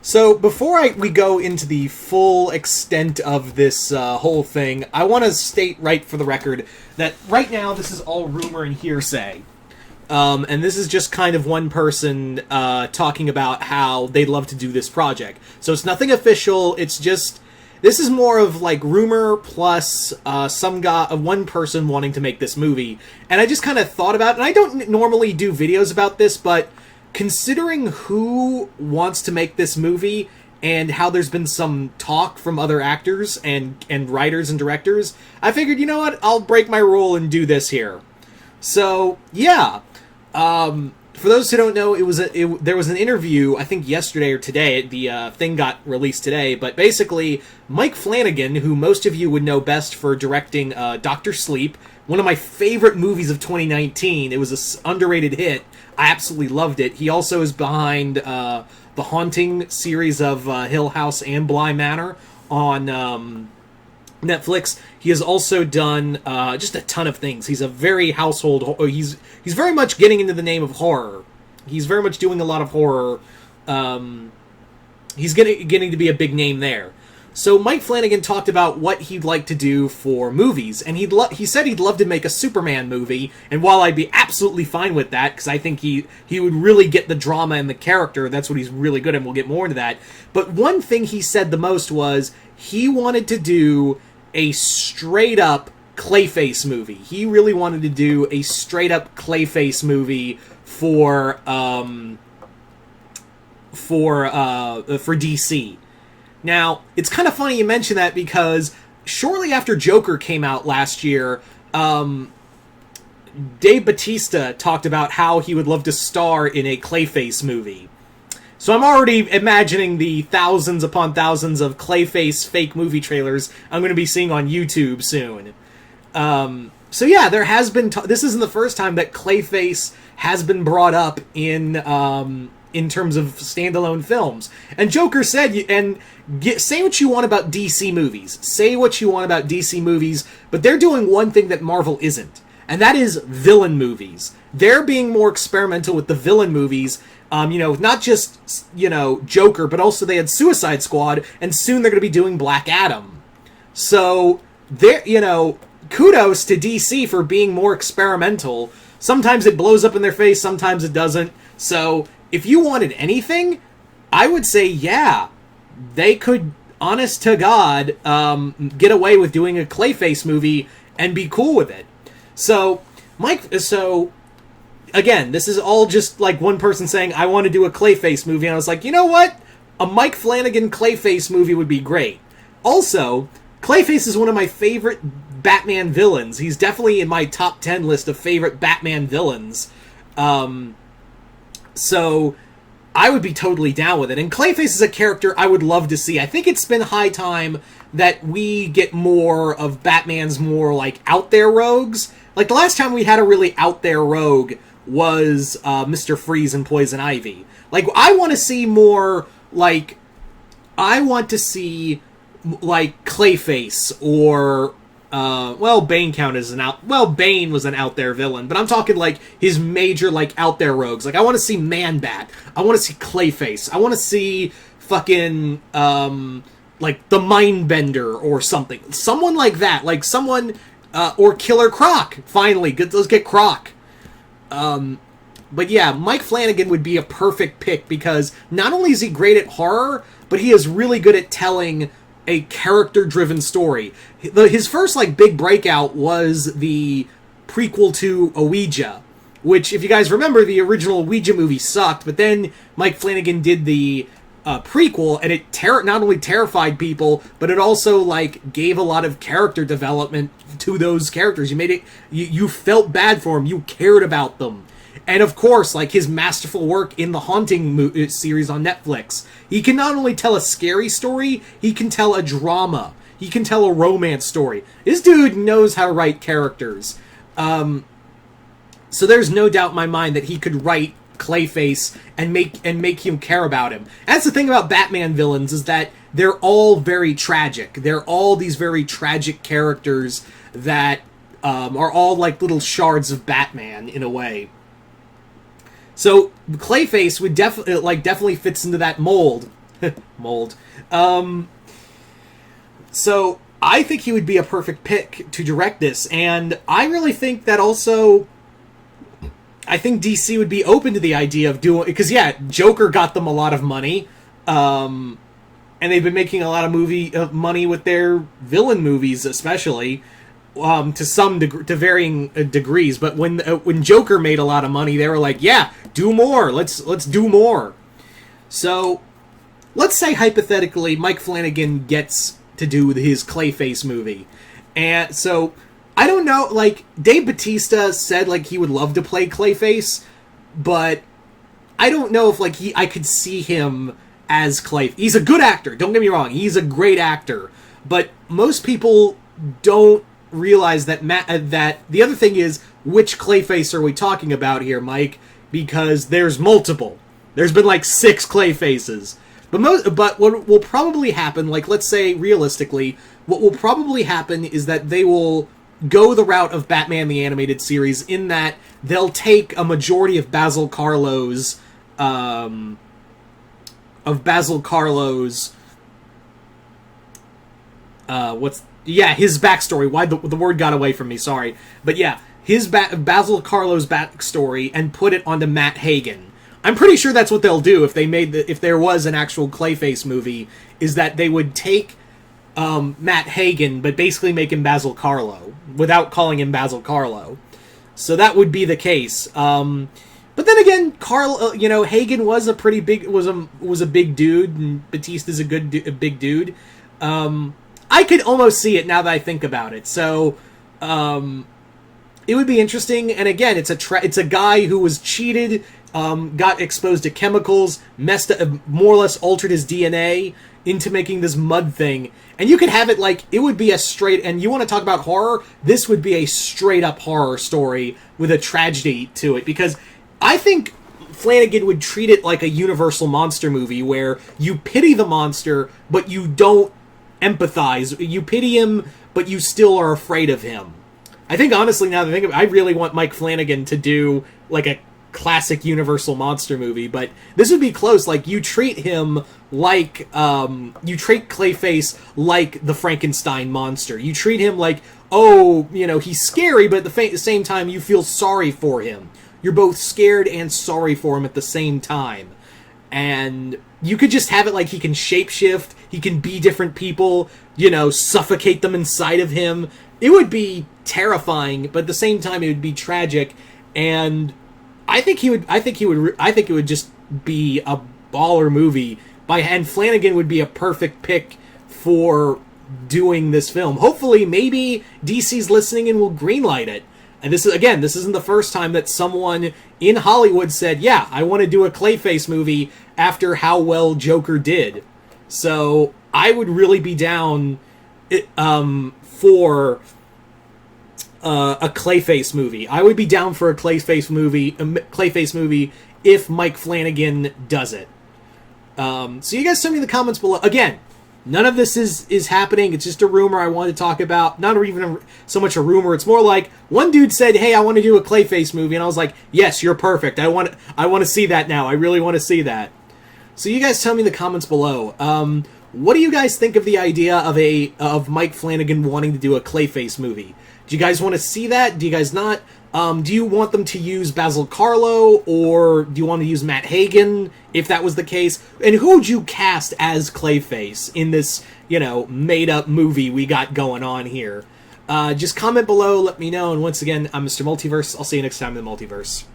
So before we go into the full extent of this whole thing, I want to state right for the record that right now this is all rumor and hearsay. And this is just kind of one person talking about how they'd love to do this project. So it's nothing official, it's just... This is more of like rumor plus one person wanting to make this movie. And I just kind of thought about it, and I don't normally do videos about this, but... Considering who wants to make this movie and how there's been some talk from other actors and writers and directors, I figured, you know what, I'll break my rule and do this here. So, yeah. For those who don't know, there was an interview, I think yesterday or today, the thing got released today, but basically, Mike Flanigan, who most of you would know best for directing Dr. Sleep, one of my favorite movies of 2019, it was an underrated hit, I absolutely loved it. He also is behind the Haunting series of Hill House and Bly Manor on Netflix. He has also done just a ton of things. He's a very household... He's very much getting into the name of horror. He's very much doing a lot of horror. He's getting to be a big name there. So Mike Flanigan talked about what he'd like to do for movies, and he said he'd love to make a Superman movie, and while I'd be absolutely fine with that, because I think he would really get the drama and the character, that's what he's really good at, and we'll get more into that, but one thing he said the most was he wanted to do a straight-up Clayface movie. He really wanted to do a straight-up Clayface movie for DC. Now, it's kind of funny you mention that because shortly after Joker came out last year, Dave Bautista talked about how he would love to star in a Clayface movie. So I'm already imagining the thousands upon thousands of Clayface fake movie trailers I'm going to be seeing on YouTube soon. So yeah, there has been... this isn't the first time that Clayface has been brought up in terms of standalone films. And Joker said, say what you want about DC movies. Say what you want about DC movies, but they're doing one thing that Marvel isn't, and that is villain movies. They're being more experimental with the villain movies, not just, Joker, but also they had Suicide Squad, and soon they're going to be doing Black Adam. So, kudos to DC for being more experimental. Sometimes it blows up in their face, sometimes it doesn't. So, if you wanted anything, I would say, yeah, they could, honest to God, get away with doing a Clayface movie and be cool with it. So, again, this is all just like one person saying, I want to do a Clayface movie, and I was like, you know what? A Mike Flanigan Clayface movie would be great. Also, Clayface is one of my favorite Batman villains. He's definitely in my top 10 list of favorite Batman villains. So, I would be totally down with it. And Clayface is a character I would love to see. I think it's been high time that we get more of Batman's more, out there rogues. Like, the last time we had a really out there rogue was Mr. Freeze and Poison Ivy. I want to see more, Clayface or... Bane Bane was an out there villain, but I'm talking his major out there rogues. I want to see Man-Bat. I want to see Clayface. I want to see fucking the Mindbender or something. Someone like that. Or Killer Croc. Finally, let's get Croc. But yeah, Mike Flanigan would be a perfect pick because not only is he great at horror, but he is really good at telling a character-driven story. His first, big breakout was the prequel to Ouija, which, if you guys remember, the original Ouija movie sucked, but then Mike Flanigan did the prequel, and it not only terrified people, but it also, gave a lot of character development to those characters. You felt bad for them, you cared about them. And of course, his masterful work in the Haunting series on Netflix. He can not only tell a scary story, he can tell a drama. He can tell a romance story. This dude knows how to write characters. So there's no doubt in my mind that he could write Clayface and make you care about him. That's the thing about Batman villains, is that they're all very tragic. They're all these very tragic characters that are all little shards of Batman, in a way. So Clayface would definitely fits into that mold. Mold. So I think he would be a perfect pick to direct this, and I really think that also. I think DC would be open to the idea of doing, because yeah, Joker got them a lot of money, and they've been making a lot of money with their villain movies, especially to varying degrees. But when Joker made a lot of money, they were like, yeah, do more. Let's do more. So let's say hypothetically, Mike Flanigan gets to do his Clayface movie, and so. I don't know, like, Dave Bautista said, like, he would love to play Clayface, but I don't know if, like, I could see him as Clayface. He's a good actor, don't get me wrong, he's a great actor, but most people don't realize that that the other thing is, which Clayface are we talking about here, Mike? Because there's multiple. There's been, like, 6 Clayfaces. But what will probably happen, like, let's say, realistically, what will probably happen is that they will go the route of Batman the Animated Series in that they'll take a majority of Basil Karlo's his backstory. Why the word got away from me, sorry. But yeah, his Basil Karlo's backstory and put it onto Matt Hagen. I'm pretty sure that's what they'll do if there was an actual Clayface movie, is that they would take Matt Hagen, but basically make him Basil Karlo without calling him Basil Karlo. So that would be the case. But then again, Hagen was a pretty big was a big dude, and Bautista's a big dude. I could almost see it now that I think about it. So it would be interesting. And again, it's a guy who was cheated, got exposed to chemicals, more or less altered his DNA into making this mud thing. And you could have it like, it would be a straight, and you want to talk about horror, this would be a straight up horror story with a tragedy to it, because I think Flanigan would treat it like a Universal monster movie where you pity the monster, but you don't empathize. You pity him, but you still are afraid of him. I think, honestly, now that I think of it, I really want Mike Flanigan to do like a classic Universal monster movie, but this would be close. Like, you treat him like you treat Clayface like the Frankenstein monster. You treat him like, oh, he's scary, but at the same time you feel sorry for him. You're both scared and sorry for him at the same time. And you could just have it like he can shapeshift, he can be different people, suffocate them inside of him. It would be terrifying, but at the same time it would be tragic. And I think it would just be a baller movie. And Flanigan would be a perfect pick for doing this film. Hopefully, maybe DC's listening and will greenlight it. And this isn't the first time that someone in Hollywood said, yeah, I want to do a Clayface movie after how well Joker did. So I would really be down for a Clayface movie. I would be down for a Clayface movie if Mike Flanigan does it. So you guys tell me in the comments below. Again, none of this is happening. It's just a rumor I wanted to talk about. Not even so much a rumor. It's more like one dude said, "Hey, I want to do a Clayface movie," and I was like, "Yes, you're perfect. I want to see that now. I really want to see that." So you guys tell me in the comments below. What do you guys think of the idea of Mike Flanigan wanting to do a Clayface movie? Do you guys want to see that? Do you guys not? Do you want them to use Basil Karlo, or do you want to use Matt Hagen, if that was the case? And who would you cast as Clayface in this, made-up movie we got going on here? Just comment below, let me know, and once again, I'm Mr. Multiverse. I'll see you next time in the Multiverse.